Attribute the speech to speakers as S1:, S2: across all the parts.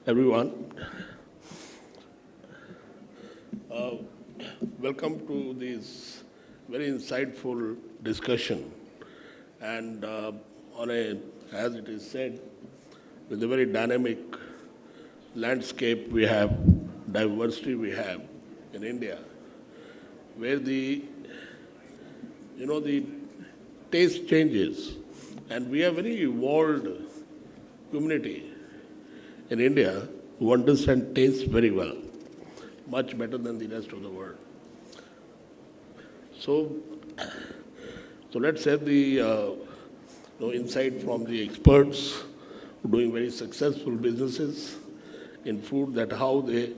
S1: everyone. Uh, Welcome to this very insightful discussion. And as it is said, with a very dynamic landscape we have, diversity we have in India, where the taste changes, and we have very evolved community in India who understand taste very well, much better than the rest of the world. So let's have the insight from the experts who are doing very successful businesses in food, that how they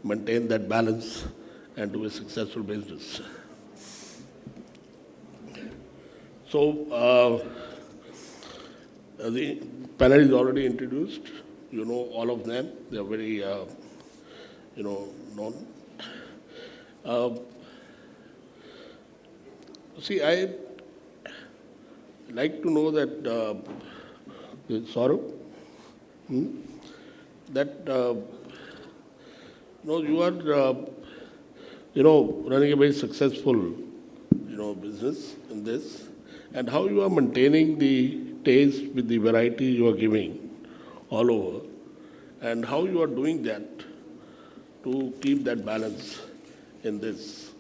S1: maintain that balance and do a successful business. So the panel is already introduced. You know all of them. They are very, known. See, I like to know that, Saurabh, that, you are, running a very successful, business in this, and how you are maintaining the taste with the variety you are giving all over, and how you are doing that to keep that balance in this.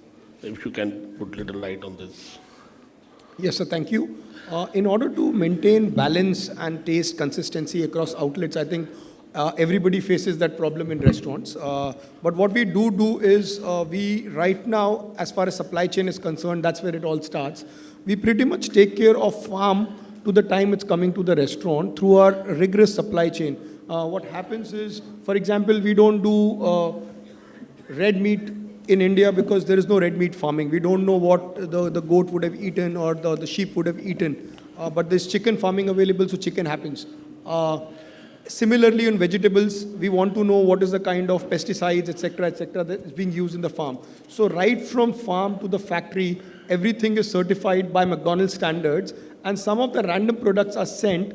S1: If you can put little light on this.
S2: Yes, sir, thank you. In order to maintain balance and taste consistency across outlets, I think everybody faces that problem in restaurants. But what we do is, we right now, as far as supply chain is concerned, that's where it all starts. We pretty much take care of farm to the time it's coming to the restaurant through our rigorous supply chain. What happens is, for example, we don't do red meat in India because there is no red meat farming. We don't know what the goat would have eaten or the sheep would have eaten. But there's chicken farming available, so chicken happens. Similarly, in vegetables, we want to know what is the kind of pesticides, etc., that is being used in the farm. So right from farm to the factory, everything is certified by McDonald standards, and some of the random products are sent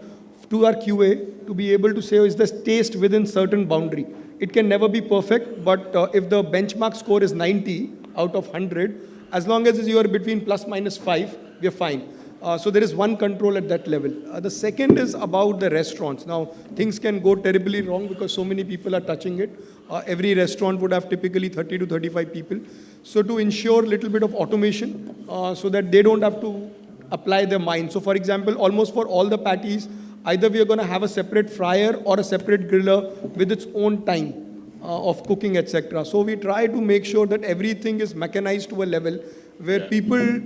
S2: to our QA to be able to say, is this taste within certain boundary? It can never be perfect, but if the benchmark score is 90 out of 100, as long as you are between plus minus 5, we are fine. So there is one control at that level. The second is about the restaurants. Now, things can go terribly wrong because so many people are touching it. Every restaurant would have typically 30 to 35 people. So to ensure a little bit of automation, so that they don't have to apply their mind. So for example, almost for all the patties, either we are going to have a separate fryer or a separate griller with its own time of cooking, etc. So we try to make sure that everything is mechanized to a level where people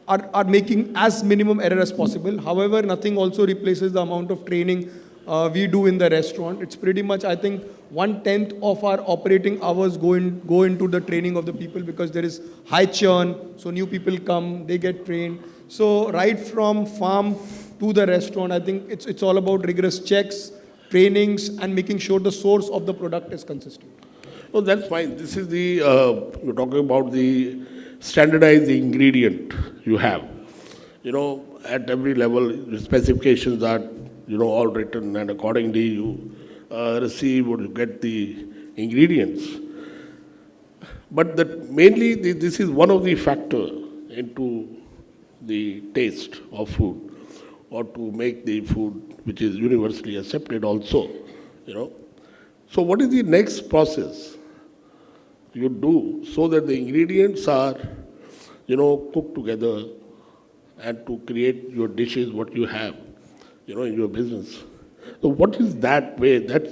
S2: are making as minimum error as possible. However, nothing also replaces the amount of training we do in the restaurant. It's pretty much, I think, 1/10 of our operating hours go into the training of the people, because there is high churn. So new people come, they get trained. So right from farm to the restaurant, I think it's all about rigorous checks, trainings, and making sure the source of the product is consistent.
S1: Oh, that's fine. This is the, you're talking about the standardized ingredient you have. At every level, the specifications are, all written, and accordingly you receive or you get the ingredients. But mainly this is one of the factors into the taste of food, or to make the food which is universally accepted also, So what is the next process you do so that the ingredients are, cooked together and to create your dishes, what you have, in your business? So what is that way? That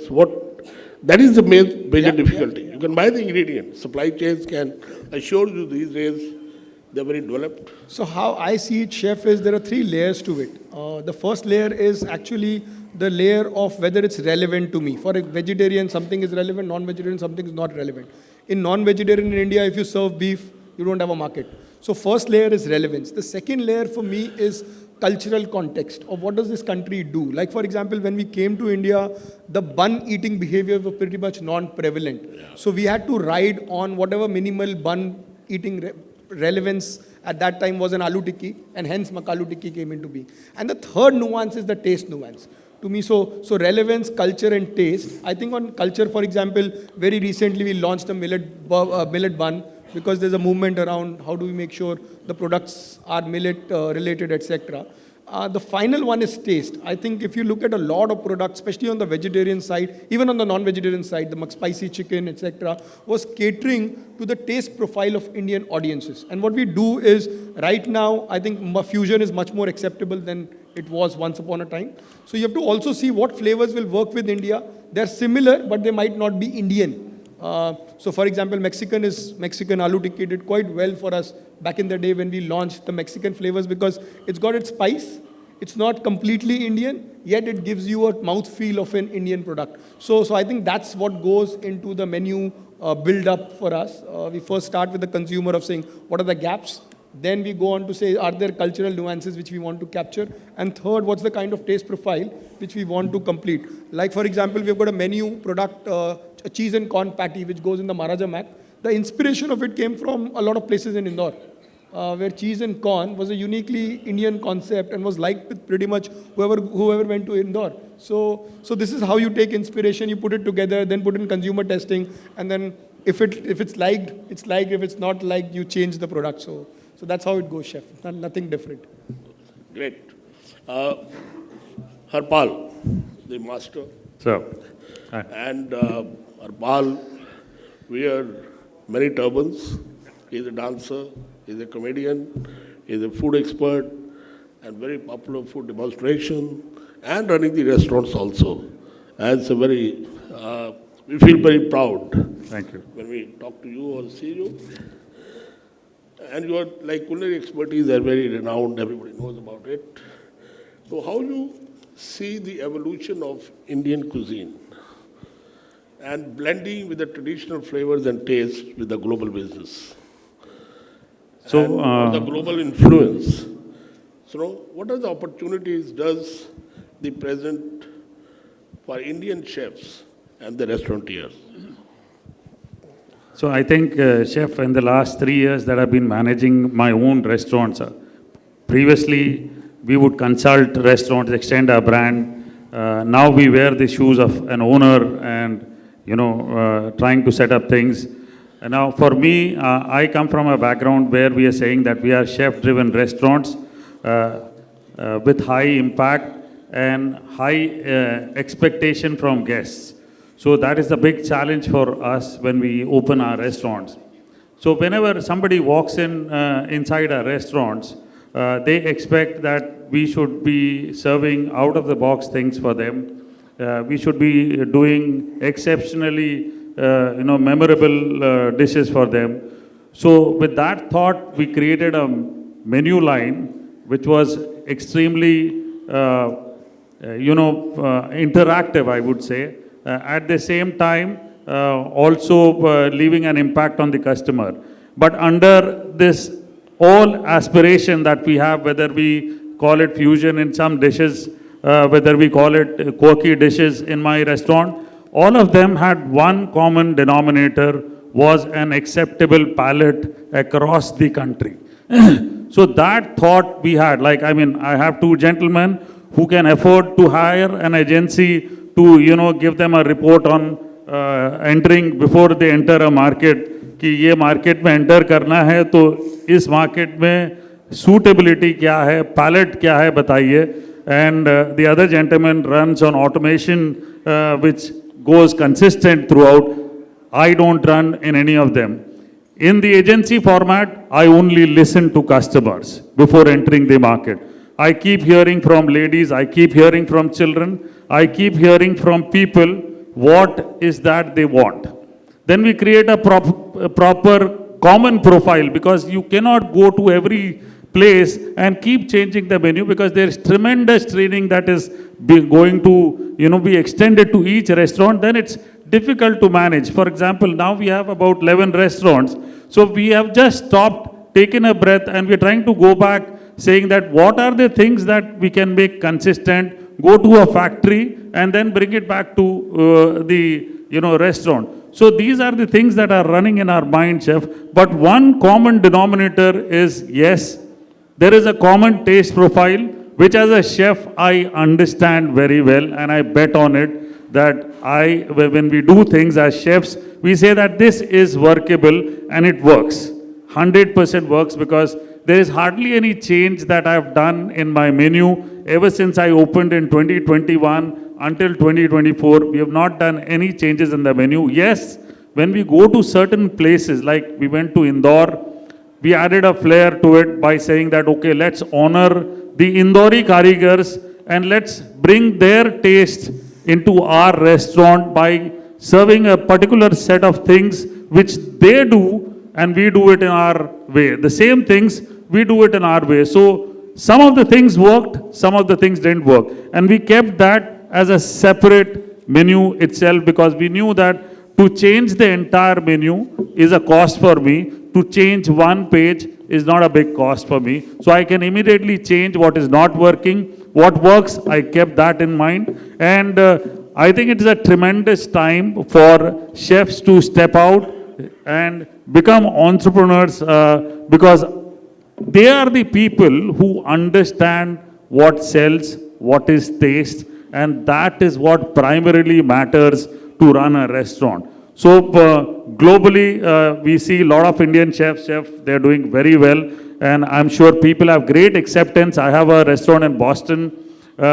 S1: is the major difficulty. You can buy the ingredients. Supply chains can assure you these days they're very developed.
S2: So how I see it, chef, is there are 3 layers to it. The first layer is actually the layer of whether it's relevant to me. For a vegetarian, something is relevant. Non-vegetarian, something is not relevant. In non-vegetarian in India, if you serve beef, you don't have a market. So first layer is relevance. The second layer for me is cultural context of what does this country do. Like for example, when we came to India, the bun eating behavior was pretty much non-prevalent. Yeah. So we had to ride on whatever minimal bun eating relevance at that time was an aloo tikki, and hence makalu tikki came into being. And the third nuance is the taste nuance. to me. So relevance, culture, and taste. I think on culture, for example, very recently we launched a millet bun because there's a movement around how do we make sure the products are millet related, etc. The final one is taste. I think if you look at a lot of products, especially on the vegetarian side, even on the non-vegetarian side, the McSpicy chicken, etc., was catering to the taste profile of Indian audiences. And what we do is, right now, I think fusion is much more acceptable than it was once upon a time. So you have to also see what flavors will work with India. They're similar, but they might not be Indian. So for example, Mexican aloo tikki did quite well for us back in the day when we launched the Mexican flavors because it's got its spice. It's not completely Indian, yet it gives you a mouthfeel of an Indian product. So I think that's what goes into the menu build up for us. We first start with the consumer of saying, what are the gaps? Then we go on to say, are there cultural nuances which we want to capture? And third, what's the kind of taste profile which we want to complete? Like, for example, we've got a menu product, a cheese and corn patty, which goes in the Maharaja Mac. The inspiration of it came from a lot of places in Indore, where cheese and corn was a uniquely Indian concept and was liked with pretty much whoever went to Indore. So this is how you take inspiration, you put it together, then put in consumer testing, and then if it's liked, it's liked. If it's not liked, you change the product. So that's how it goes, chef. Nothing different.
S1: Great. Harpal, the master.
S3: So,
S1: And Harpal wear many turbans. He's a dancer, he's a comedian, he's a food expert, and very popular food demonstration, and running the restaurants also. And it's a very, we feel very proud.
S3: thank you.
S1: When we talk to you or see you. And your culinary expertise are very renowned, everybody knows about it. So how you see the evolution of Indian cuisine and blending with the traditional flavors and tastes with the global business?
S3: So,
S1: and the global influence. So what are the opportunities does the present for Indian chefs and the restaurateurs?
S3: So I think, chef, in the last 3 years that I've been managing my own restaurants, previously we would consult restaurants, extend our brand. Now we wear the shoes of an owner and, trying to set up things. And now for me, I come from a background where we are saying that we are chef-driven restaurants with high impact and high expectation from guests. So that is the big challenge for us when we open our restaurants. So whenever somebody walks in inside our restaurants, they expect that we should be serving out-of-the-box things for them. We should be doing exceptionally, memorable dishes for them. So with that thought, we created a menu line which was extremely, interactive, I would say. At the same time, also leaving an impact on the customer. But under this all aspiration that we have, whether we call it fusion in some dishes, whether we call it quirky dishes in my restaurant, all of them had one common denominator, was an acceptable palate across the country. So that thought we had, I have two gentlemen who can afford to hire an agency to, give them a report on entering before they enter a market, कि ये market में enter करना है तो इस market में suitability क्या है, palette क्या है बताइए. And the other gentleman runs on automation which goes consistent throughout. I don't run in any of them. In the agency format, I only listen to customers before entering the market. I keep hearing from ladies, I keep hearing from children, I keep hearing from people what is that they want. Then we create a proper common profile, because you cannot go to every place and keep changing the menu, because there is tremendous training that is going to be extended to each restaurant. Then it's difficult to manage. For example, now we have about 11 restaurants. So we have just stopped, taken a breath, and we're trying to go back saying that what are the things that we can make consistent, go to a factory and then bring it back to the restaurant. So these are the things that are running in our mind, chef. But one common denominator is, yes, there is a common taste profile which as a chef I understand very well, and I bet on it that when we do things as chefs, we say that this is workable and it works. 100% works, because there is hardly any change that I've done in my menu ever since I opened in 2021 until 2024. We have not done any changes in the menu. Yes, when we go to certain places, like we went to Indore, we added a flair to it by saying that, okay, let's honor the Indori karigars and let's bring their taste into our restaurant by serving a particular set of things which they do and we do it in our way. The same things, we do it in our way. So some of the things worked, some of the things didn't work. And we kept that as a separate menu itself, because we knew that to change the entire menu is a cost for me. To change one page is not a big cost for me. So I can immediately change what is not working. What works, I kept that in mind. And I think it is a tremendous time for chefs to step out and become entrepreneurs, because they are the people who understand what sells, what is taste, and that is what primarily matters to run a restaurant. So globally, we see a lot of Indian chefs, they're doing very well, and I'm sure people have great acceptance. I have a restaurant in Boston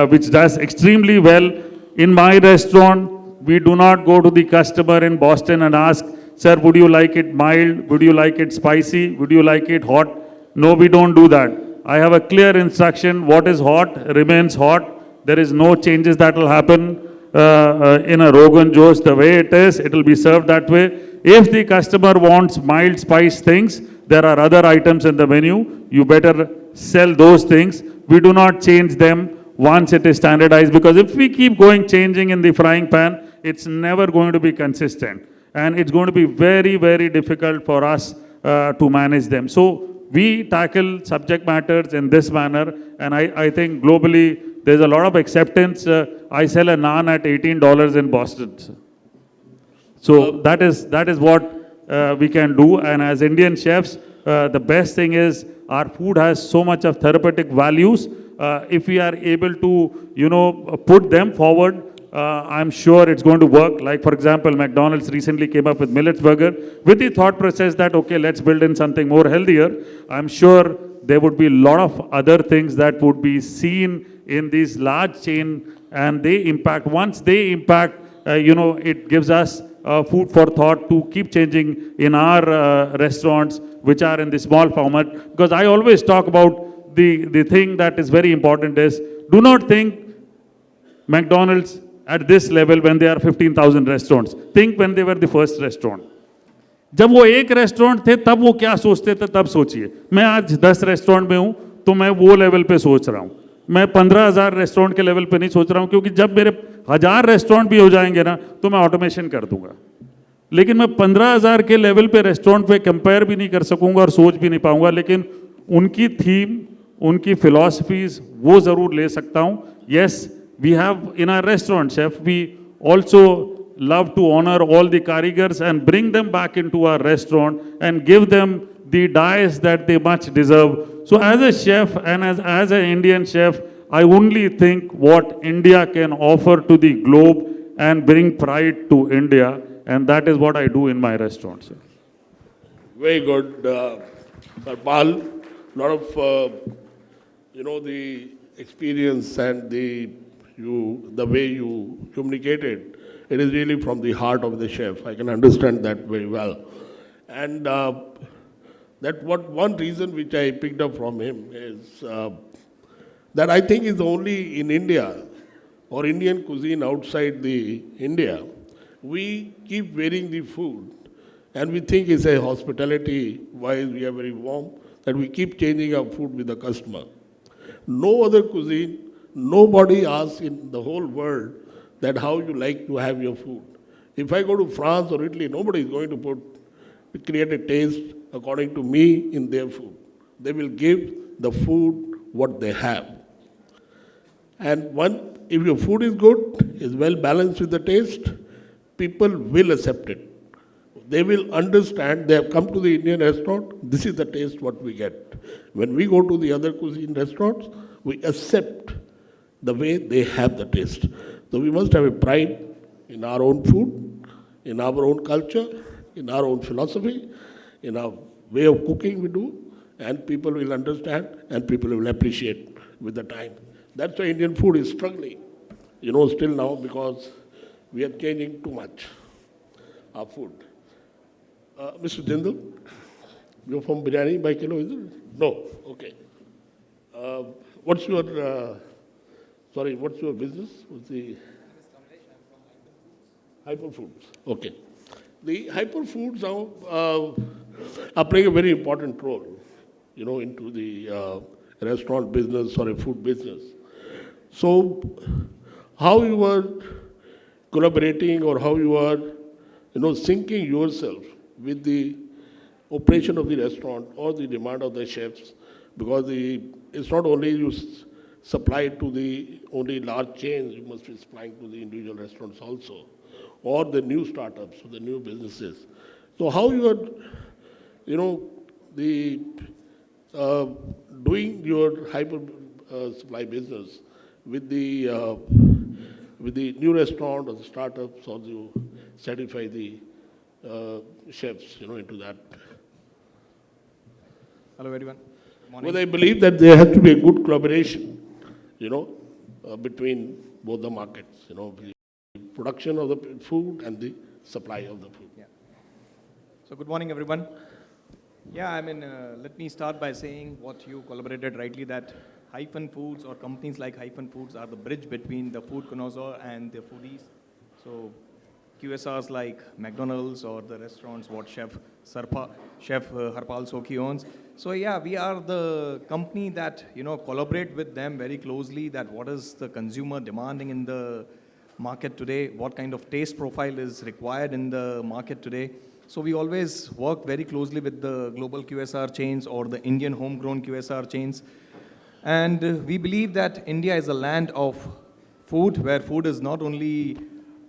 S3: which does extremely well. In my restaurant, we do not go to the customer in Boston and ask, sir, would you like it mild? Would you like it spicy? Would you like it hot? No, we don't do that. I have a clear instruction. What is hot remains hot. There is no changes that will happen in a Rogan Josh the way it is. It will be served that way. If the customer wants mild spice things, there are other items in the menu. You better sell those things. We do not change them once it is standardized, because if we keep changing in the frying pan, it's never going to be consistent. And it's going to be very, very difficult for us to manage them. So we tackle subject matters in this manner, and I think globally there's a lot of acceptance. I sell a naan at $18 in Boston. So that is what we can do. And as Indian chefs, the best thing is our food has so much of therapeutic values. If we are able to, put them forward, I'm sure it's going to work. Like, for example, McDonald's recently came up with Millet Burger with the thought process that, okay, let's build in something more healthier. I'm sure there would be a lot of other things that would be seen in these large chain, and they impact. Once they impact, it gives us food for thought to keep changing in our restaurants, which are in the small format. Because I always talk about the thing that is very important is, do not think McDonald's at this level when there are 15,000 restaurants. Think when they were the first restaurant. जब वो एक restaurant थे तब वो क्या सोचते थे, तब सोचिए. मैं आज 10 रेस्टोरेंट में हूँ तो मैं वो लेवल पे सोच रहा हूँ. मैं 15,000 रेस्टोरेंट के लेवल पे नहीं सोच रहा हूँ, क्योंकि जब मेरे 1000 रेस्टोरेंट भी हो जाएंगे ना तो मैं ऑटोमेशन कर दूंगा. लेकिन मैं 15,000 के लेवल पे रेस्टोरेंट पे कंपेयर भी नहीं कर सकूंगा और सोच भी नहीं पाऊंगा, लेकिन उनकी थीम, उनकी फिलॉसफीज वो जरूर ले सकता हूँ. Yes, we have in our restaurant, chef, we also love to honor all the karigars and bring them back into our restaurant and give them the dice that they much deserve. So as a chef and as an Indian chef, I only think what India can offer to the globe and bring pride to India, and that is what I do in my restaurants.
S1: Very good, Harpal. A lot of, the experience and the way you communicated, it is really from the heart of the chef. I can understand that very well. And one reason which I picked up from him is that I think is only in India or Indian cuisine outside the India, we keep wearing the food and we think it's a hospitality, why we are very warm, that we keep changing our food with the customer. No other cuisine, nobody asks in the whole world that how you like to have your food. If I go to France or Italy, nobody is going to create a taste according to me in their food. They will give the food what they have. And if your food is good, is well balanced with the taste, people will accept it. They will understand, they have come to the Indian restaurant, this is the taste what we get. When we go to the other cuisine restaurants, we accept the way they have the taste. So we must have a pride in our own food, in our own culture, in our own philosophy, in our way of cooking we do, and people will understand and people will appreciate with the time. That's why Indian food is struggling, still now, because we are changing too much our food. Mr. Jindal, you're from Biryani by kilo, is it? No, okay. What's your business? What's the Hyfun Foods? Okay. The Hyfun Foods now are playing a very important role, into the restaurant business or a food business. So, how you are collaborating or how you are, syncing yourself with the operation of the restaurant or the demand of the chefs, because it's not only you supply to the only large chains, you must be supplying to the individual restaurants also, or the new startups, or the new businesses. So how you are, doing your hyper supply business with the new restaurant or the startups, or you certify the chefs, into that.
S4: Hello, everyone. Good morning.
S1: Well, I believe that there has to be a good collaboration, between both the markets, the production of the food and the supply of the food.
S4: Yeah. So, good morning, everyone. Yeah, let me start by saying what you collaborated rightly, that Hyfun Foods or companies like Hyfun Foods are the bridge between the food connoisseur and the foodies. So, QSRs like McDonald's or the restaurants what Chef Harpal Sokhi owns. So yeah, we are the company that collaborate with them very closely. That what is the consumer demanding in the market today? What kind of taste profile is required in the market today? So we always work very closely with the global QSR chains or the Indian homegrown QSR chains. And we believe that India is a land of food, where food is not only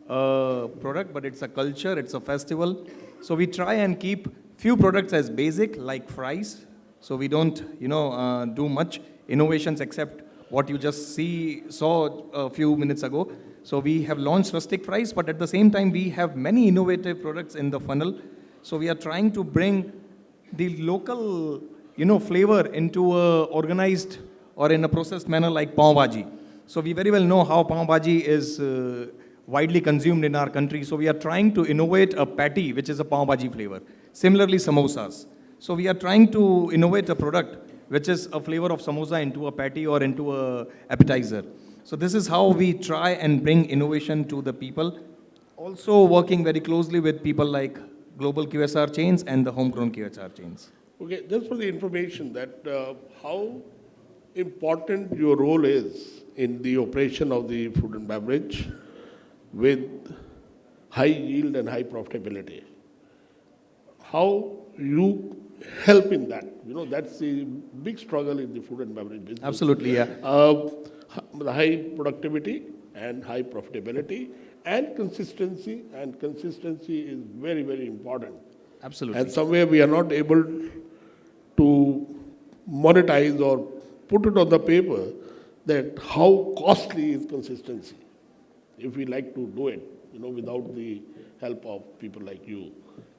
S4: a product, but it's a culture, it's a festival. So we try and keep few products as basic, like fries. So we don't, do much innovations except what you just saw a few minutes ago. So we have launched rustic fries, but at the same time, we have many innovative products in the funnel. So we are trying to bring the local, flavor into a organized or in a processed manner like pav bhaji. So we very well know how pav bhaji is widely consumed in our country. So we are trying to innovate a patty, which is a pav bhaji flavor. Similarly, samosas. So we are trying to innovate a product, which is a flavor of samosa into a patty or into a appetizer. So this is how we try and bring innovation to the people. Also working very closely with people like global QSR chains and the homegrown QSR chains.
S1: Okay, just for the information that how important your role is in the operation of the food and beverage with high yield and high profitability. How you help in that? That's the big struggle in the food and beverage business.
S4: Absolutely, yeah.
S1: The high productivity and high profitability and consistency is very, very important.
S4: Absolutely.
S1: And somewhere we are not able to monetize or put it on the paper that how costly is consistency if we like to do it, without the help of people like you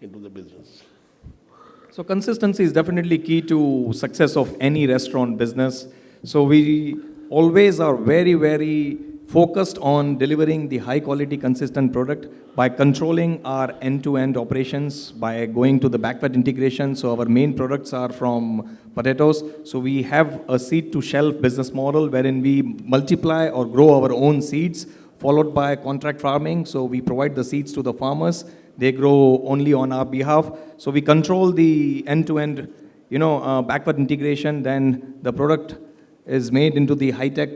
S1: into the business.
S4: So consistency is definitely key to success of any restaurant business. So we always are very, very focused on delivering the high quality consistent product by controlling our end-to-end operations, by going to the backward integration. So our main products are from potatoes. So we have a seed to shelf business model wherein we multiply or grow our own seeds, followed by contract farming. So we provide the seeds to the farmers. They grow only on our behalf. So we control the end-to-end, backward integration. Then the product is made into the high-tech,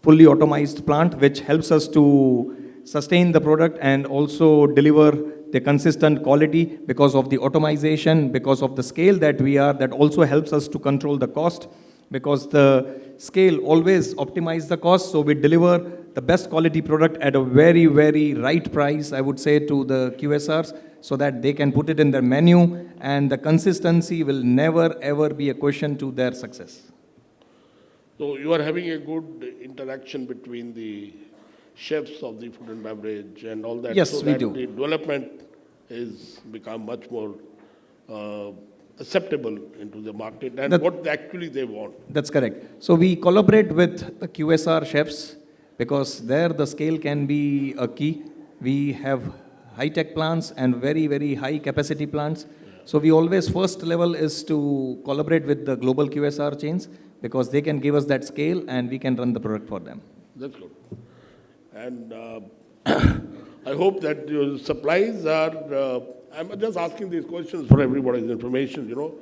S4: fully automized plant, which helps us to sustain the product and also deliver the consistent quality because of the automation, because of the scale that we are. That also helps us to control the cost, because the scale always optimizes the cost. So we deliver the best quality product at a very, very right price, I would say, to the QSRs, so that they can put it in their menu, and the consistency will never ever be a question to their success.
S1: So you are having a good interaction between the chefs of the food and beverage and all that.
S4: Yes,
S1: so
S4: we
S1: that
S4: do.
S1: the development is become much more acceptable into the market and what actually they want.
S4: That's correct. So we collaborate with the QSR chefs because there the scale can be a key. We have high-tech plants and very, very high capacity plants. So we always, first level is to collaborate with the global QSR chains because they can give us that scale and we can run the product for them.
S1: That's good. And I hope that your supplies are, I'm just asking these questions for everybody's information, you know.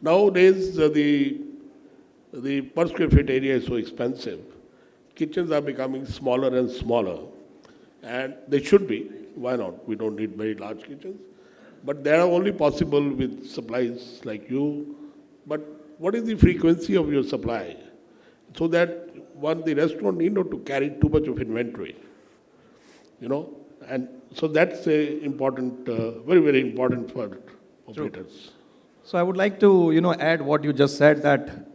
S1: Nowadays, the per square feet area is so expensive. Kitchens are becoming smaller and smaller. And they should be. Why not? We don't need very large kitchens. But they are only possible with supplies like you. But what is the frequency of your supply? So that the restaurant need not to carry too much of inventory. You know? And so that's important, very, very important for operators.
S4: So I would like to, add what you just said, that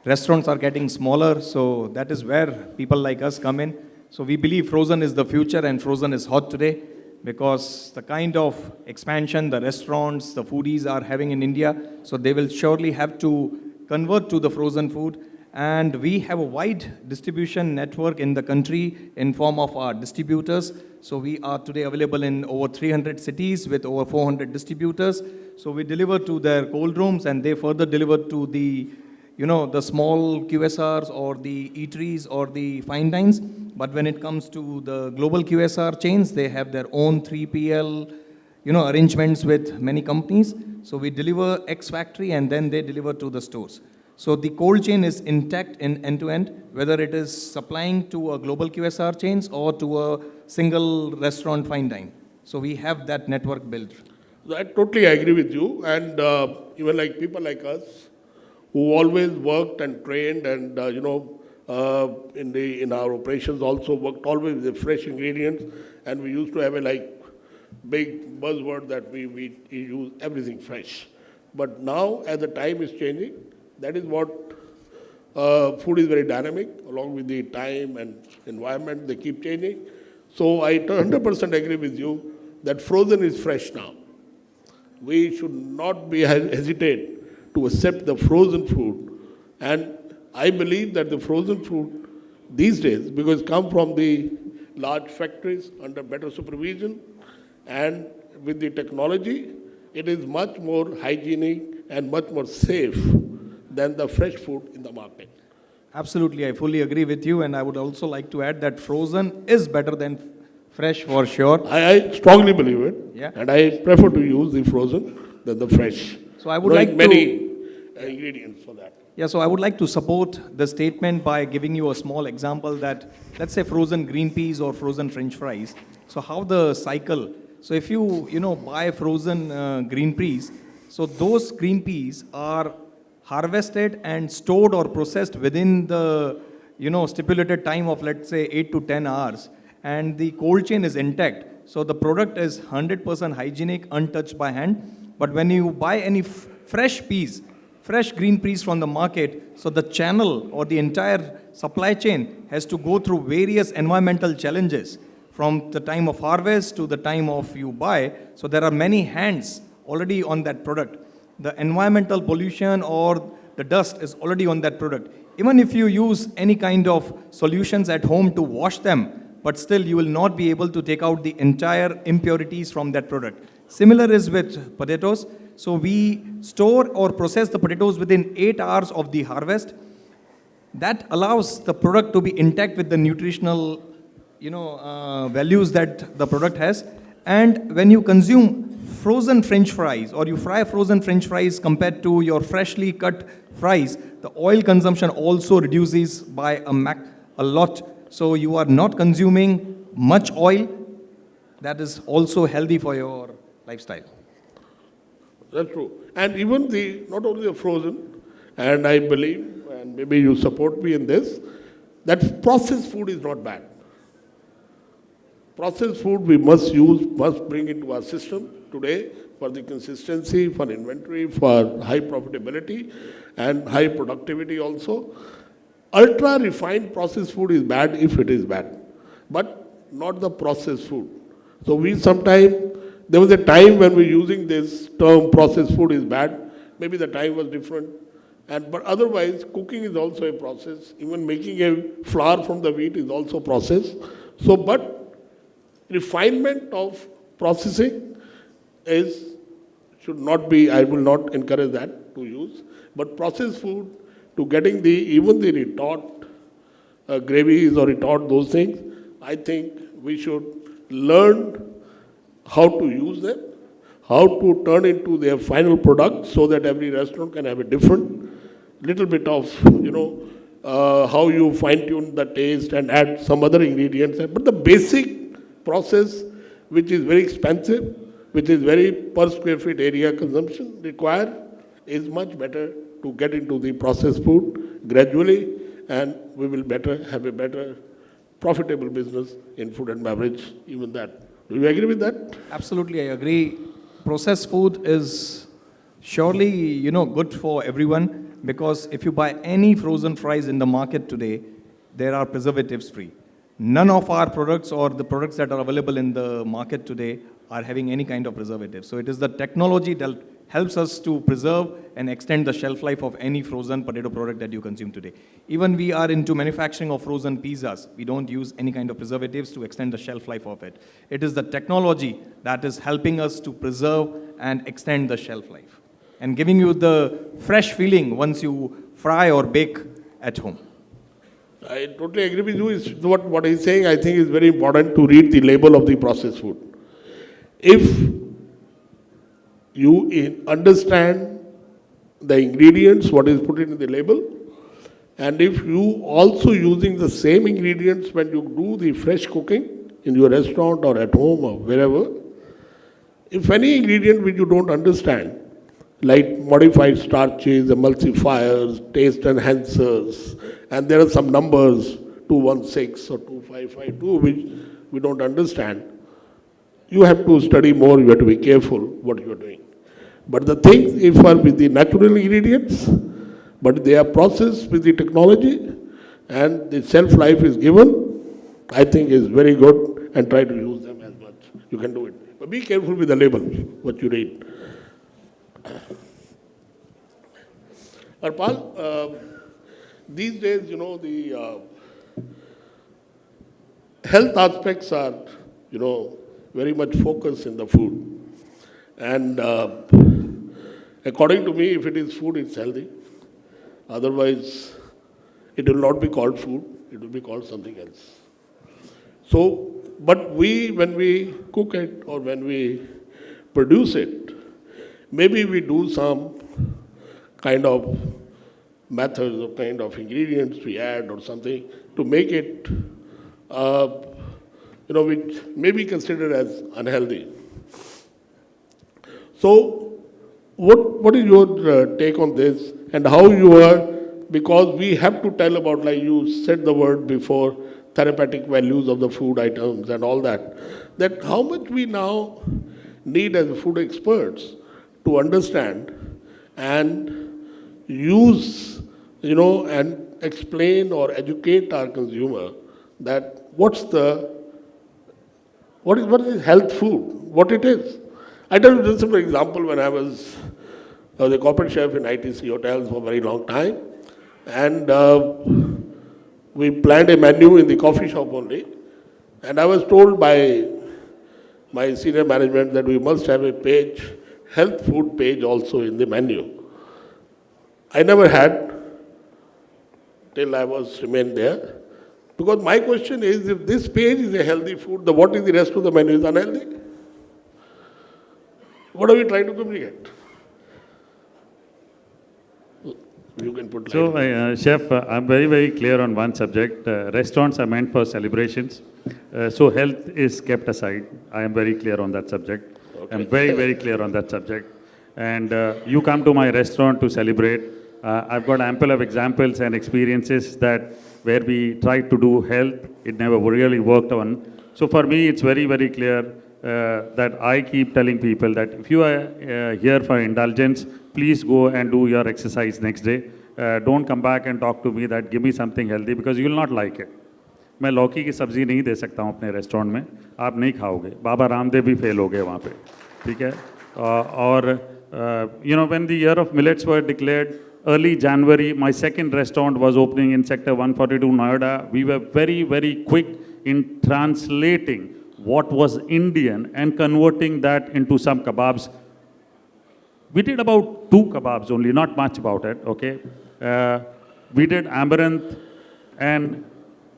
S4: restaurants are getting smaller, so that is where people like us come in. So we believe frozen is the future and frozen is hot today because the kind of expansion the restaurants, the foodies are having in India, so they will surely have to convert to the frozen food. And we have a wide distribution network in the country in form of our distributors. So we are today available in over 300 cities with over 400 distributors. So we deliver to their cold rooms and they further deliver to the, the small QSRs or the eateries or the fine dines. But when it comes to the global QSR chains, they have their own 3PL, arrangements with many companies. So we deliver X factory and then they deliver to the stores. So the cold chain is intact in end-to-end, whether it is supplying to a global QSR chains or to a single restaurant fine dine. So we have that network built.
S1: I totally agree with you. And even like people like us who always worked and trained and, in our operations also worked always with the fresh ingredients. And we used to have a big buzzword that we use everything fresh. But now as the time is changing, that is what food is very dynamic, along with the time and environment, they keep changing. So I 100% agree with you that frozen is fresh now. We should not be hesitate to accept the frozen food. And I believe that the frozen food these days, because it comes from the large factories under better supervision and with the technology, it is much more hygienic and much more safe than the fresh food in the market.
S4: Absolutely, I fully agree with you, and I would also like to add that frozen is better than fresh for sure.
S1: I strongly believe it,
S4: Yeah.
S1: and I prefer to use the frozen than the fresh.
S4: So I would
S1: Knowing
S4: like
S1: many ingredients for that.
S4: Yeah, so I would like to support the statement by giving you a small example that, let's say frozen green peas or frozen French fries. So how the cycle, so if you, buy frozen green peas, so those green peas are harvested and stored or processed within the, stipulated time of, let's say, 8 to 10 hours. And the cold chain is intact. So the product is 100% hygienic, untouched by hand. But when you buy any fresh peas, fresh green peas from the market, so the channel or the entire supply chain has to go through various environmental challenges from the time of harvest to the time of you buy. So there are many hands already on that product. The environmental pollution or the dust is already on that product. Even if you use any kind of solutions at home to wash them, but still you will not be able to take out the entire impurities from that product. Similar is with potatoes. So we store or process the potatoes within 8 hours of the harvest. That allows the product to be intact with the nutritional, values that the product has. And when you consume frozen French fries or you fry frozen French fries compared to your freshly cut fries, the oil consumption also reduces by a lot. So you are not consuming much oil. That is also healthy for your lifestyle.
S1: That's true. And even not only the frozen, and I believe, and maybe you support me in this, that processed food is not bad. Processed food we must bring into our system today for the consistency, for inventory, for high profitability and high productivity also. Ultra refined processed food is bad if it is bad, but not the processed food. So there was a time when we were using this term processed food is bad. Maybe the time was different. But otherwise, cooking is also a process. Even making a flour from the wheat is also process. So, but refinement of processing should not be, I will not encourage that to use. But processed food, to getting even the retort gravies or retort, those things, I think we should learn how to use them, how to turn into their final product so that every restaurant can have a different little bit of, how you fine-tune the taste and add some other ingredients. But the basic process, which is very expensive, which is very per square feet area consumption required, is much better to get into the processed food gradually, and we will have a better profitable business in food and beverage, even that. Do you agree with that?
S4: Absolutely, I agree. Processed food is surely, good for everyone, because if you buy any frozen fries in the market today, there are preservatives free. None of our products or the products that are available in the market today are having any kind of preservative. So it is the technology that helps us to preserve and extend the shelf life of any frozen potato product that you consume today. Even we are into manufacturing of frozen pizzas. We don't use any kind of preservatives to extend the shelf life of it. It is the technology that is helping us to preserve and extend the shelf life and giving you the fresh feeling once you fry or bake at home.
S1: I totally agree with you. Is what he's saying, I think is very important to read the label of the processed food. If you understand the ingredients, what is put in the label, and if you also using the same ingredients when you do the fresh cooking in your restaurant or at home or wherever, if any ingredient which you don't understand, like modified starches, emulsifiers, taste enhancers, and there are some numbers, 216 or 2552, which we don't understand, you have to study more, you have to be careful what you are doing. But the things, if are with the natural ingredients, but they are processed with the technology, and the shelf life is given, I think is very good, and try to use them as much. You can do it. But be careful with the label, what you read. Harpal, these days, the health aspects are, very much focused in the food. And according to me, if it is food, it's healthy. Otherwise, it will not be called food, it will be called something else. So, but when we cook it or when we produce it, maybe we do some kind of methods or kind of ingredients we add or something to make it, which may be considered as unhealthy. So, what is your take on this, and how you are, because we have to tell about, like you said the word before, therapeutic values of the food items and all that how much we now need as food experts to understand and use, and explain or educate our consumer that what is health food, what it is. I tell you just an example. When I was a corporate chef in ITC hotels for a very long time, and we planned a menu in the coffee shop only, and I was told by my senior management that we must have a page, health food page also in the menu. I never had till I was remained there, because my question is, if this page is a healthy food, then what is the rest of the menu is unhealthy? What are we trying to communicate? You can put.
S3: So, Chef, I'm very, very clear on one subject. Restaurants are meant for celebrations. So health is kept aside. I am very clear on that subject. Okay. I'm very, very clear on that subject. And you come to my restaurant to celebrate. I've got ample of examples and experiences that where we tried to do health, it never really worked on. So for me, it's very, very clear that I keep telling people that if you are here for indulgence, please go and do your exercise next day. don't come back and talk to me that give me something healthy because you will not like it. मैं लौकी की सब्ज़ी नहीं दे सकता हूँ अपने restaurant में, आप नहीं खाओगे. बाबा रामदेव भी फेल हो गए वहाँ पे, ठीक है. और you know, when the year of millets were declared, early January, my second restaurant was opening in Sector 142 Noida. We were very, very quick in translating what was Indian and converting that into some kebabs. We did about 2 kebabs only, not much about it, okay. We did amaranth and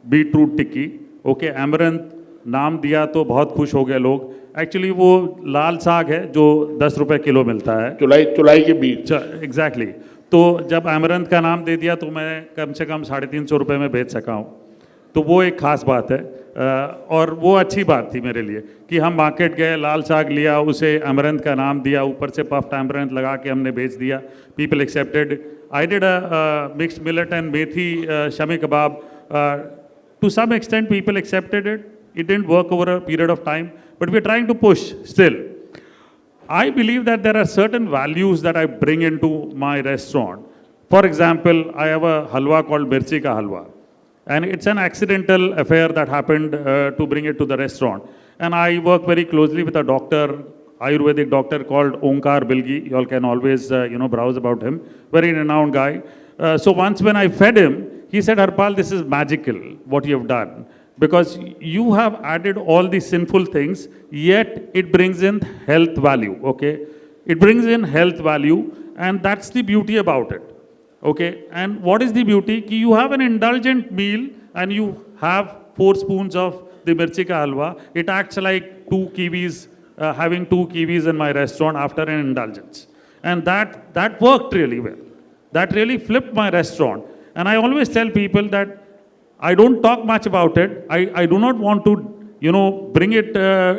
S3: beetroot tikki, okay. Amaranth नाम दिया तो बहुत खुश हो गए लोग. Actually वो लाल साग है जो 10 रुपए किलो मिलता है,
S1: चुलाई के बीच.
S3: एग्जैक्टली. तो जब amaranth का नाम दे दिया तो मैं कम से कम 350 रुपये में बेच सका हूँ. तो वो एक खास बात है. और वो अच्छी बात थी मेरे लिए कि हम मार्केट गए, लाल साग लिया, उसे amaranth का नाम दिया, ऊपर से puffed amaranth लगा के हमने बेच दिया. People accepted. I did a mixed millet and methi shami kebab. To some extent people accepted it. It didn't work over a period of time, but we're trying to push still. I believe that there are certain values that I bring into my restaurant. For example, I have a halwa called mirchi ka halwa. And it's an accidental affair that happened to bring it to the restaurant. And I work very closely with a doctor, Ayurvedic doctor called 𝐊𝐳𝐵𝐿𝐵𝐿. You all can always, browse about him. Very renowned guy. So once when I fed him, he said, Harpal, this is magical, what you have done. Because you have added all these sinful things, yet it brings in health value, okay? It brings in health value, and that's the beauty about it, okay? And what is the beauty? Ki you have an indulgent meal, and you have 4 spoons of the mirchi ka halwa. It acts like 2 kiwis, having 2 kiwis in my restaurant after an indulgence. And that worked really well. That really flipped my restaurant. And I always tell people that I don't talk much about it. I do not want to, bring it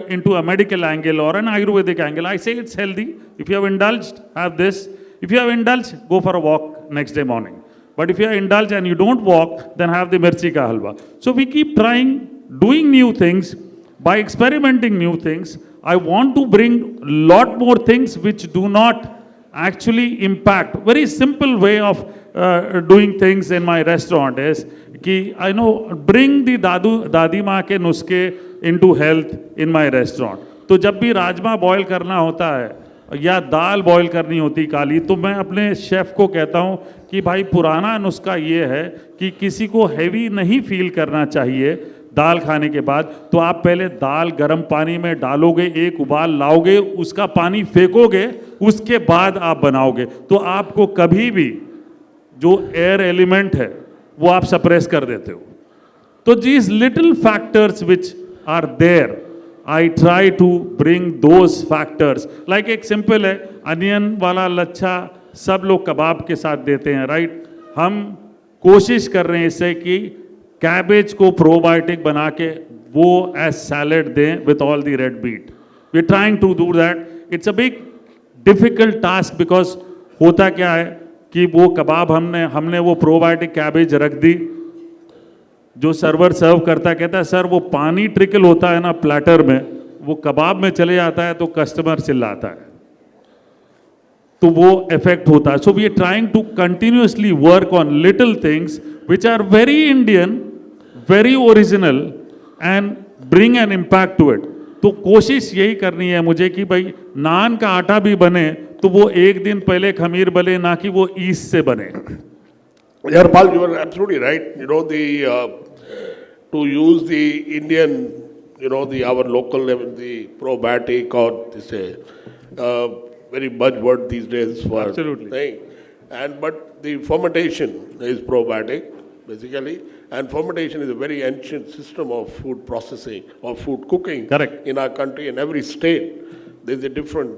S3: into a medical angle or an Ayurvedic angle. I say it's healthy. If you have indulged, have this. If you have indulged, go for a walk next day morning. But if you have indulged and you don't walk, then have the mirchi ka halwa. So we keep trying, doing new things, by experimenting new things. I want to bring a lot more things which do not actually impact. Very simple way of doing things in my restaurant is कि I know bring the दादी माँ के नुस्खे into health in my restaurant. तो जब भी rajma boil करना होता है या दाल बॉईल करनी होती काली, तो मैं अपने शेफ़ को कहता हूँ कि भाई पुराना नुस्खा ये है कि किसी को हैवी नहीं फील करना चाहिए दाल खाने के बाद, तो आप पहले दाल गर्म पानी में डालोगे, एक उबाल लाओगे, उसका पानी फेंकोगे, उसके बाद आप बनाओगे, तो आपको कभी भी जो एयर एलिमेंट है वो आप सप्रेस कर देते हो. तो these little factors which are there, I try to bring those factors. Like एक simple है, अनियन वाला लच्छा सब लोग कबाब के साथ देते हैं, राइट? हम कोशिश कर रहे हैं इससे कि कैबेज को प्रोबायोटिक बना के वो एज सैलेड दें with all the red beet. We are trying to do that. It's a big difficult task because होता क्या है कि वो कबाब हमने वो प्रोबायोटिक कैबेज रख दी, जो सर्वर सर्व करता कहता है सर वो पानी ट्रिकल होता है ना प्लेटर में, वो कबाब में चले जाता है तो कस्टमर चिल्लाता है, तो वो इफेक्ट होता है. So we are trying to continuously work on little things which are very Indian, very original and bring an impact to it. तो कोशिश यही करनी है मुझे कि भाई नान का आटा भी बने तो वो एक दिन पहले खमीर बने, ना कि वो ईस्ट से बने.
S1: Harpal, you are absolutely right. To use the Indian, our local level, the probiotic or very buzzword these days for
S3: absolutely
S1: thing. But the fermentation is probiotic, basically, and fermentation is a very ancient system of food processing or food cooking.
S3: Correct.
S1: In our country. In every state, there's a different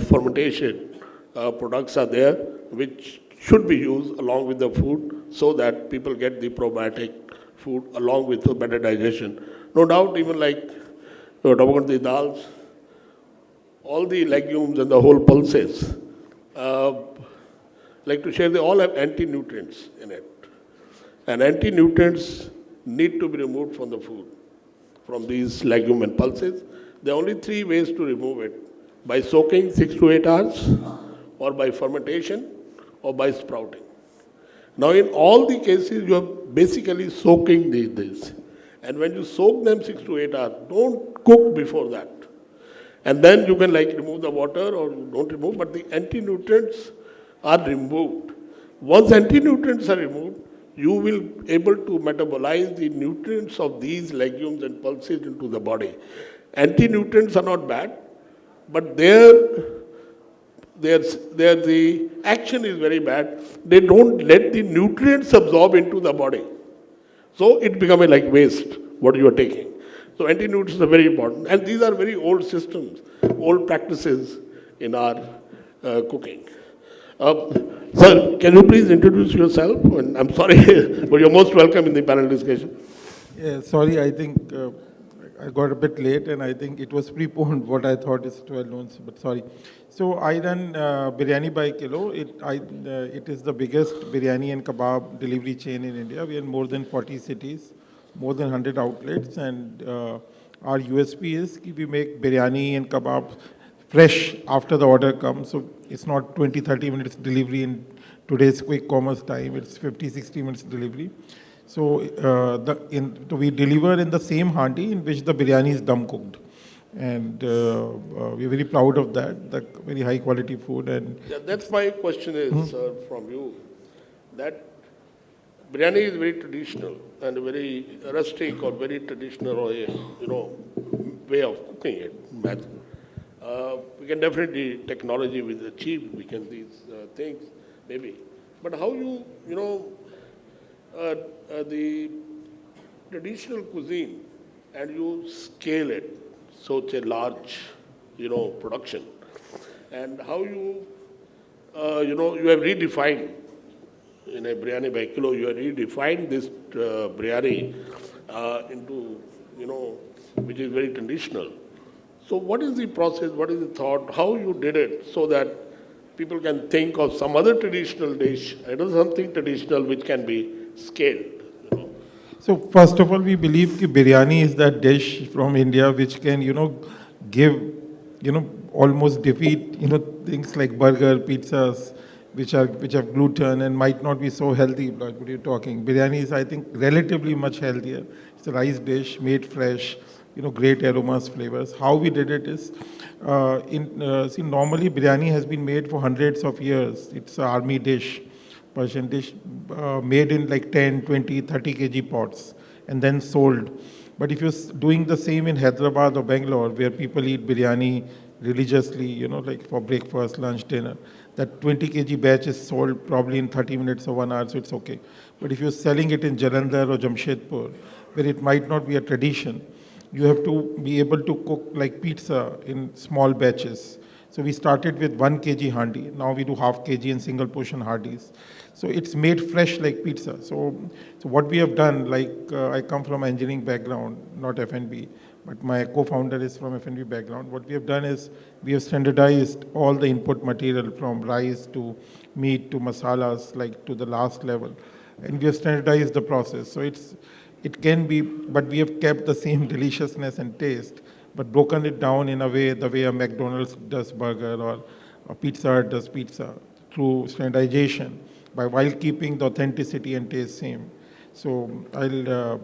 S1: fermentation products are there, which should be used along with the food so that people get the probiotic food along with the better digestion. No doubt, even like talking about the dals, all the legumes and the whole pulses, like to share, they all have anti-nutrients in it. And anti-nutrients need to be removed from the food, from these legume and pulses. There are only 3 ways to remove it: by soaking 6 to 8 hours, or by fermentation, or by sprouting. Now, in all the cases, you are basically soaking this. And when you soak them 6 to 8 hours, don't cook before that. And then you can like remove the water or you don't remove, but the anti-nutrients are removed. Once anti-nutrients are removed, you will able to metabolize the nutrients of these legumes and pulses into the body. Anti-nutrients are not bad, but the action is very bad. They don't let the nutrients absorb into the body. So it becomes like waste, what you are taking. So anti-nutrients are very important. And these are very old systems, old practices in our cooking. Sir, can you please introduce yourself? And I'm sorry, but you're most welcome in the panel discussion.
S5: Yeah, sorry, I think I got a bit late and I think it was preponed what I thought is 12 noon, but sorry. So I run Biryani by Kilo. It is the biggest biryani and kebab delivery chain in India. We are in more than 40 cities, more than 100 outlets, and our USP is we make biryani and kebab fresh after the order comes. So it's not 20, 30 minutes delivery in today's quick commerce time. It's 50, 60 minutes delivery. So we deliver in the same handi in which the biryani is dum cooked. And we're very proud of that, the very high quality food. And
S1: yeah, that's my question is, sir, from you, that biryani is very traditional and very rustic or very traditional way, way of cooking it, method. We can definitely, technology will achieve, we can these things, maybe. But how the traditional cuisine and you scale it, such a large, production, and how you have redefined in a biryani by kilo, you have redefined this biryani into, which is very traditional. So what is the process, what is the thought, how you did it so that people can think of some other traditional dish, something traditional which can be scaled?
S5: so first of all, we believe that biryani is that dish from India which can, give, almost defeat, things like burger, pizzas, which have gluten and might not be so healthy. Like what you're talking, biryani is, I think, relatively much healthier. It's a rice dish made fresh, great aromas, flavors. How we did it is, normally biryani has been made for hundreds of years. It's an army dish. Persian dish made in like 10, 20, 30 kg pots and then sold. But if you're doing the same in Hyderabad or Bangalore, where people eat biryani religiously, like for breakfast, lunch, dinner, that 20 kg batch is sold probably in 30 minutes or 1 hour, so it's okay. But if you're selling it in Jalandhar or Jamshedpur, where it might not be a tradition, you have to be able to cook like pizza in small batches. So we started with 1 kg handi. Now we do half kg and single portion handis. So it's made fresh like pizza. So what we have done, like I come from engineering background, not F&B, but my co-founder is from F&B background. What we have done is we have standardized all the input material from rice to meat to masalas, like to the last level. And we have standardized the process. So it can be, but we have kept the same deliciousness and taste, but broken it down in a way, the way a McDonald's does burger or a Pizza Hut does pizza, through standardization, while keeping the authenticity and taste same. So I'll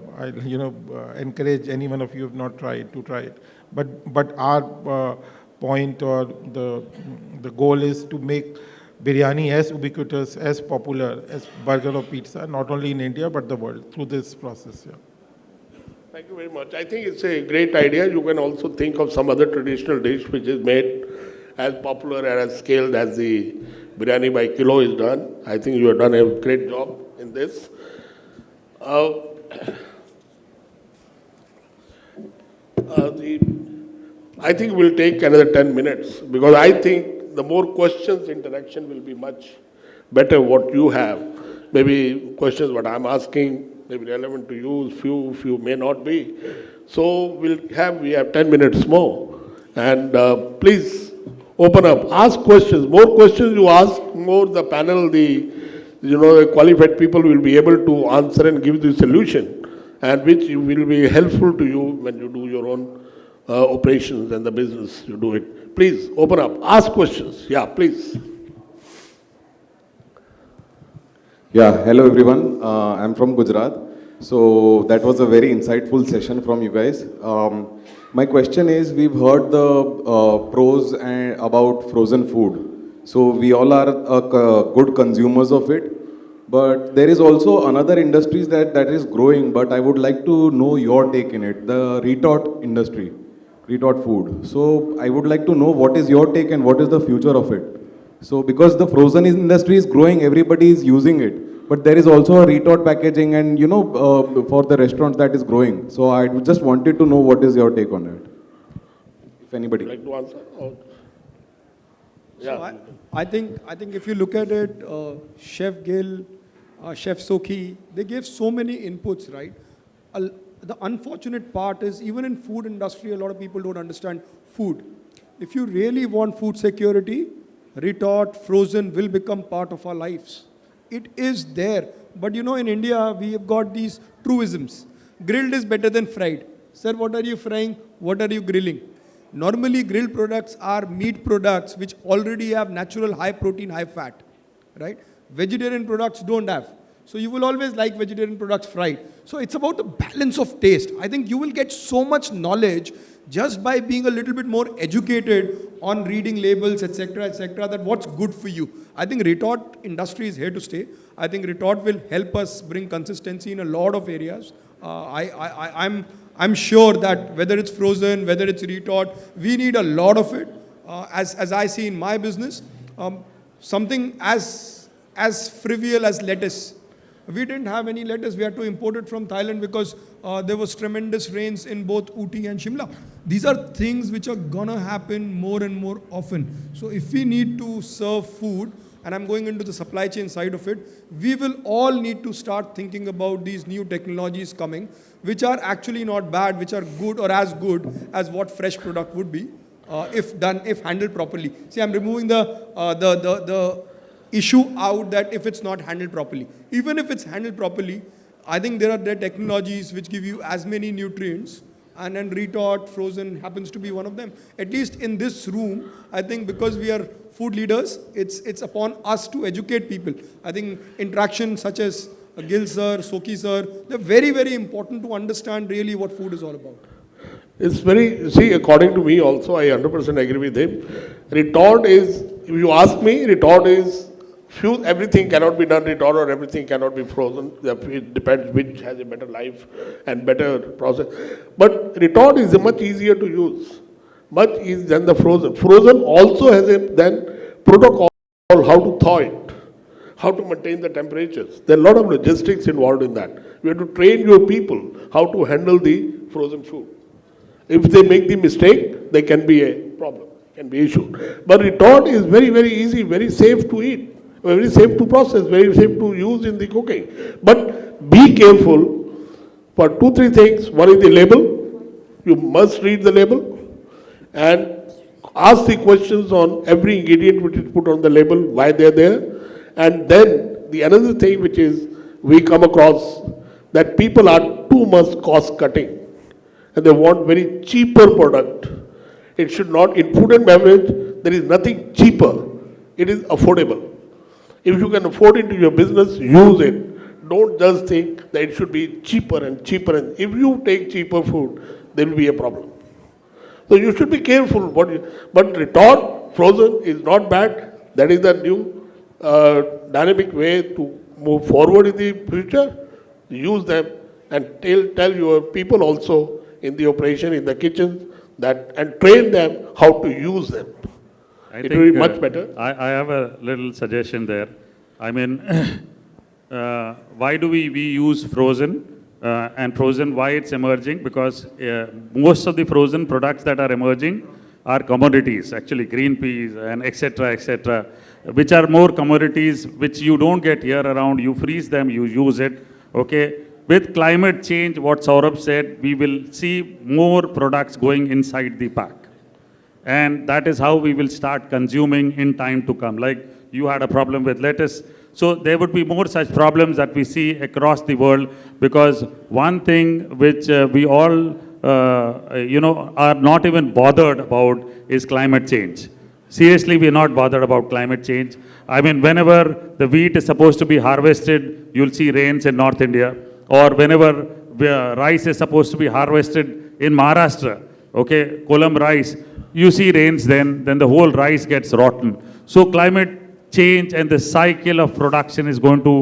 S5: encourage any one of you who have not tried to try it. But our point or the goal is to make biryani as ubiquitous, as popular as burger or pizza, not only in India but the world, through this process. Yeah.
S1: Thank you very much. I think it's a great idea. You can also think of some other traditional dish which is made as popular and as scaled as the biryani by kilo is done. I think you have done a great job in this. I think we'll take another 10 minutes because I think the more questions, interaction will be much better what you have. Maybe questions what I'm asking may be relevant to you, few may not be. So we have 10 minutes more. And please open up, ask questions. More questions you ask, more the panel, the qualified people will be able to answer and give the solution, and which will be helpful to you when you do your own operations and the business you do it. Please open up, ask questions. Yeah, please.
S6: Yeah, hello everyone. I'm from Gujarat. So that was a very insightful session from you guys. My question is, we've heard the pros about frozen food. So we all are good consumers of it. But there is also another industries that is growing, but I would like to know your take in it, the retort industry, retort food. So I would like to know what is your take and what is the future of it. So because the frozen industry is growing, everybody is using it. But there is also a retort packaging and, for the restaurants that is growing. So I just wanted to know what is your take on it, if anybody.
S1: Like to answer? Or?
S2: So
S1: Yeah.
S2: I think if you look at it, Chef Gill, Chef Sokhi, they gave so many inputs, right? The unfortunate part is even in food industry, a lot of people don't understand food. If you really want food security, retort, frozen will become part of our lives. It is there. But in India, we have got these truisms. Grilled is better than fried. Sir, what are you frying? What are you grilling? Normally, grilled products are meat products which already have natural high protein, high fat, right? Vegetarian products don't have. So you will always like vegetarian products fried. So it's about the balance of taste. I think you will get so much knowledge just by being a little bit more educated on reading labels, etc., that what's good for you. I think retort industry is here to stay. I think retort will help us bring consistency in a lot of areas. I'm sure that whether it's frozen, whether it's retort, we need a lot of it. As I see in my business, something as trivial as lettuce. We didn't have any lettuce. We had to import it from Thailand because there was tremendous rains in both Ooty and Shimla. These are things which are gonna happen more and more often. So if we need to serve food, and I'm going into the supply chain side of it, we will all need to start thinking about these new technologies coming, which are actually not bad, which are good or as good as what fresh product would be, if handled properly. See, I'm removing the issue out that if it's not handled properly. Even if it's handled properly, I think there are technologies which give you as many nutrients, and then retort, frozen happens to be one of them. At least in this room, I think because we are food leaders, it's upon us to educate people. I think interactions such as Gill sir, Sokhi sir, they're very, very important to understand really what food is all about.
S1: It's according to me also, I 100% agree with him. Retort is, if you ask me, retort is, everything cannot be done retort or everything cannot be frozen. It depends which has a better life and better process. But retort is much easier to use, much easier than the frozen. Frozen also has a protocol how to thaw it, how to maintain the temperatures. There are a lot of logistics involved in that. You have to train your people how to handle the frozen food. If they make the mistake, there can be a problem, can be issue. But retort is very, very easy, very safe to eat, very safe to process, very safe to use in the cooking. But be careful for 2-3 things. One is the label. You must read the label and ask the questions on every ingredient which is put on the label, why they're there. And then the another thing which is we come across that people are too much cost cutting and they want very cheaper product. It should not, in food and beverage, there is nothing cheaper. It is affordable. If you can afford it to your business, use it. Don't just think that it should be cheaper and cheaper. And if you take cheaper food, there will be a problem. So you should be careful. But retort, frozen is not bad. That is the new dynamic way to move forward in the future. Use them and tell your people also in the operation, in the kitchen, and train them how to use them. It will be much better.
S3: I have a little suggestion there. I mean, why do we use frozen? And frozen, why it's emerging? Because most of the frozen products that are emerging are commodities, actually green peas and etc., which are more commodities which you don't get here around. You freeze them, you use it, okay? With climate change, what Saurabh said, we will see more products going inside the pack. And that is how we will start consuming in time to come. Like you had a problem with lettuce. So there would be more such problems that we see across the world, because one thing which we all, are not even bothered about is climate change. Seriously, we are not bothered about climate change. I mean, whenever the wheat is supposed to be harvested, you'll see rains in North India. Or whenever rice is supposed to be harvested in Maharashtra, okay, Kolam rice, you see rains then the whole rice gets rotten. So climate change and the cycle of production is going to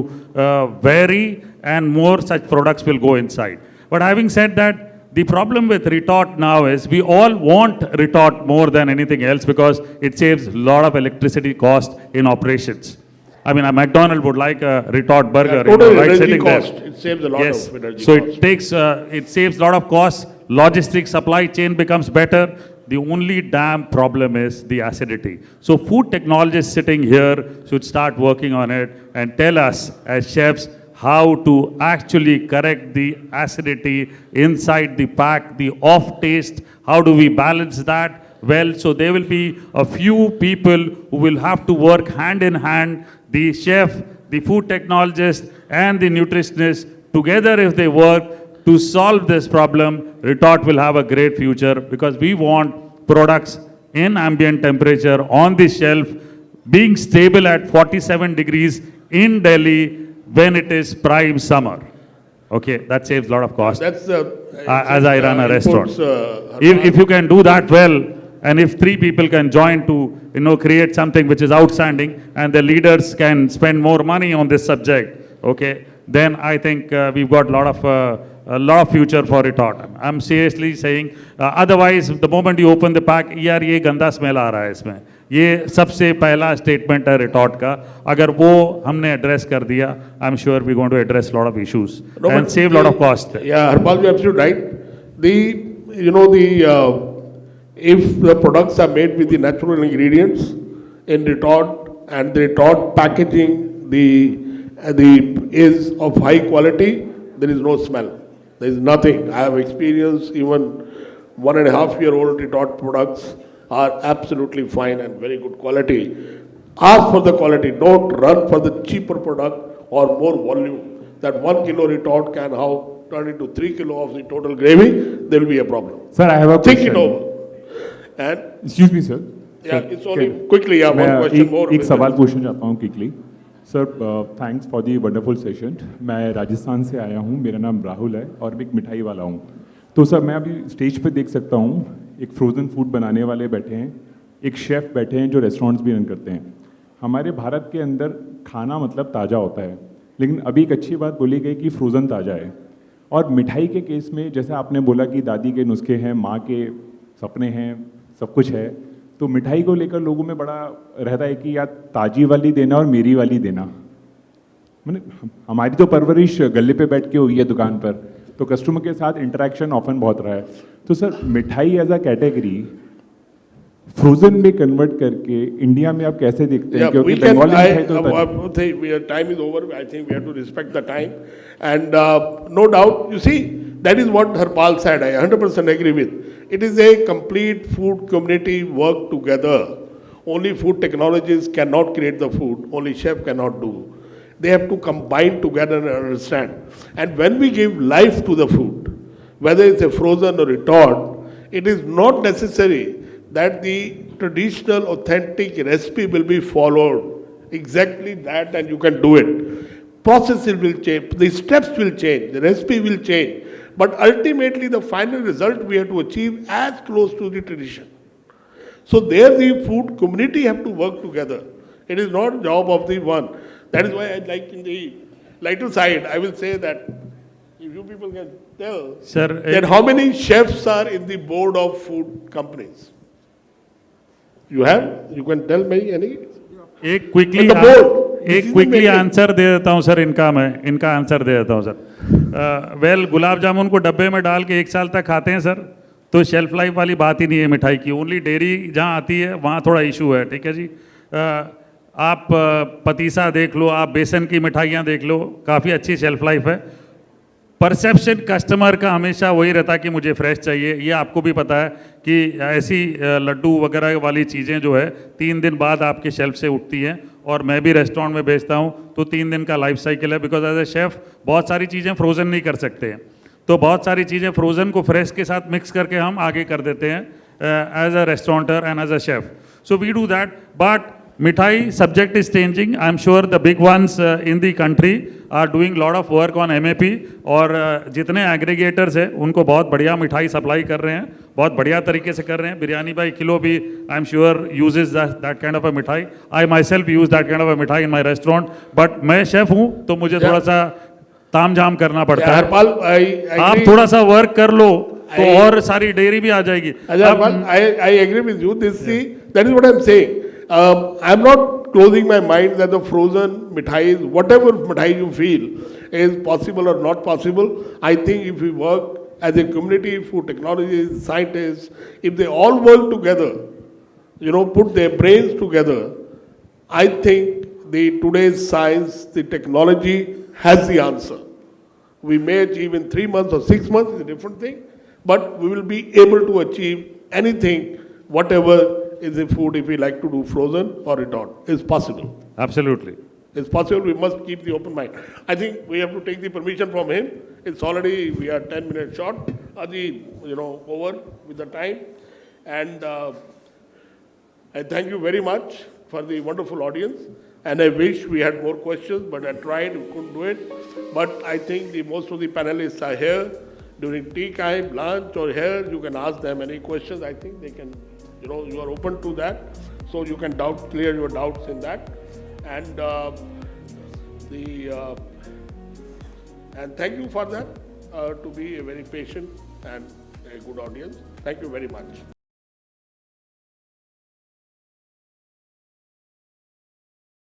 S3: vary, and more such products will go inside. But having said that, the problem with retort now is we all want retort more than anything else because it saves a lot of electricity cost in operations. I mean, a McDonald would like a retort burger,
S1: Total
S3: right,
S1: energy
S3: sitting
S1: cost.
S3: there.
S1: It saves a lot
S3: Yes.
S1: of energy
S3: So
S1: cost.
S3: it takes, it saves a lot of costs. Logistics, supply chain becomes better. The only damn problem is the acidity. So food technologists sitting here should start working on it and tell us as chefs how to actually correct the acidity inside the pack, the off taste. How do we balance that? Well, so there will be a few people who will have to work hand in hand, the chef, the food technologist, and the nutritionist. Together, if they work to solve this problem, retort will have a great future because we want products in ambient temperature on the shelf, being stable at 47 degrees in Delhi when it is prime summer. Okay, that saves a lot of cost.
S1: That's
S3: As I run a restaurant.
S1: inputs,
S3: If you can do that well, and if 3 people can join to create something which is outstanding, and the leaders can spend more money on this subject, okay, then I think we've got a lot of future for retort. I'm seriously saying, otherwise, the moment you open the pack, यार ये गंदा smell आ रहा है इसमें. ये सबसे पहला statement है retort का. अगर वो हमने address कर दिया, I'm sure we're going to address a lot of issues
S1: No,
S3: and
S1: but
S3: save a lot of cost.
S1: Yeah, Harpal, you're absolutely right. If the products are made with the natural ingredients in retort and the retort packaging is of high quality, there is no smell. There is nothing. I have experienced even 1.5-year-old retort products are absolutely fine and very good quality. Ask for the quality. Don't run for the cheaper product or more volume. That 1 kilo retort can turn into 3 kilo of the total gravy. There will be a problem.
S7: Sir, I have a
S1: Think
S7: question.
S1: it over. And
S7: Excuse me, sir.
S1: yeah,
S7: Sir,
S1: it's only
S7: can-
S1: quickly. Yeah, one question more.
S7: एक सवाल पूछना चाहता हूँ quickly. Sir, thanks for the wonderful session. मैं राजस्थान से आया हूँ, मेरा नाम राहुल है और मैं एक मिठाई वाला हूँ. तो सर, मैं अभी स्टेज पे देख सकता हूँ एक फ्रोज़न फूड बनाने वाले बैठे हैं, एक शेफ़ बैठे हैं जो रेस्टोरेंट्स भी रन करते हैं. हमारे भारत के अंदर खाना मतलब ताज़ा होता है, लेकिन अभी एक अच्छी बात बोली गई कि फ्रोज़न ताज़ा है. और मिठाई के केस में जैसे आपने बोला कि दादी के नुस्खे हैं, माँ के सपने हैं, सब कुछ है, तो मिठाई को लेकर लोगों में बड़ा रहता है कि यार ताजी वाली देना और मेरी वाली देना. मैंने हमारी तो परवरिश गले पे बैठ के हुई है दुकान पर, तो कस्टमर के साथ इंटरेक्शन ऑफन बहुत रहा है. तो सर, मिठाई एज अ कैटेगरी फ्रोजन में कन्वर्ट करके इंडिया में आप कैसे देखते हैं?
S1: Yeah,
S7: क्योंकि
S1: we can.
S7: बंगाली मिठाई तो
S1: Time is over. I think we have to respect the time, and no doubt, you see, that is what Harpal said. I 100% agree with. It is a complete food community work together. Only food technologists cannot create the food. Only chef cannot do. They have to combine together and understand. And when we give life to the food, whether it's a frozen or retort, it is not necessary that the traditional authentic recipe will be followed. Exactly that, and you can do it. Processes will change, the steps will change, the recipe will change. But ultimately, the final result we have to achieve as close to the tradition. So there the food community have to work together. It is not job of the one. That is why I like in the lighter side, I will say that if you people can tell
S3: Sir,
S1: that how many chefs are in the board of food companies. You have? You can tell me any?
S3: एक quickly
S1: And the board, this is the making.
S3: Answer दे देता हूँ sir. इनका answer दे देता हूँ sir. Well, gulab jamun को डब्बे में डाल के 1 साल तक खाते हैं सर, तो शेल्फ लाइफ वाली बात ही नहीं है मिठाई की. ओनली डेयरी जहाँ आती है वहाँ थोड़ा इशू है. ठीक है जी. आप पतीसा देख लो, आप बेसन की मिठाइयाँ देख लो, काफ़ी अच्छी शेल्फ लाइफ है. परसेप्शन कस्टमर का हमेशा वही रहता है कि मुझे फ्रेश चाहिए. ये आपको भी पता है कि ऐसी लड्डू वगैरह वाली चीज़ें जो है 3 दिन बाद आपके शेल्फ से उठती हैं. और मैं भी रेस्टोरेंट में बेचता हूँ तो 3 दिन का लाइफ साइकिल है. बिकॉज एज ए शेफ़ बहुत सारी चीज़ें फ्रोज़न नहीं कर सकते हैं, तो बहुत सारी चीज़ें फ्रोज़न को फ्रेश के साथ मिक्स करके हम आगे कर देते हैं as a restaurateur and as a chef. So we do that. But mithai subject is changing. I'm sure the big ones in the country are doing a lot of work on MAP और जितने aggregators हैं उनको बहुत बढ़िया मिठाई supply कर रहे हैं, बहुत बढ़िया तरीके से कर रहे हैं. बिरयानी भाई किलो भी I'm sure uses that kind of a मिठाई. I myself use that kind of a मिठाई in my restaurant. But मैं शेफ हूँ तो मुझे थोड़ा सा ताम झाम करना पड़ता है.
S1: Harpal,
S3: आप थोड़ा सा वर्क कर लो तो और सारी डेयरी भी आ जाएगी.
S1: Harpal, I agree with you. That is what I'm saying. I'm not closing my mind that the frozen mithais, whatever mithai you feel, is possible or not possible. I think if we work as a community, food technologists, scientists, if they all work together, put their brains together, I think today's science, the technology has the answer. We may achieve in 3 months or 6 months, is a different thing, but we will be able to achieve anything, whatever is the food, if we like to do frozen or it not. It's possible.
S3: Absolutely.
S1: It's possible. We must keep the open mind. I think we have to take the permission from him. It's already, we are 10 minutes short. Adi, over with the time. And I thank you very much for the wonderful audience. And I wish we had more questions, but I tried, we couldn't do it. But I think most of the panelists are here during tea time, lunch, or here. You can ask them any questions. I think they can, you are open to that. So you can clear your doubts in that. And and thank you for that, to be a very patient and a good audience. Thank you very much.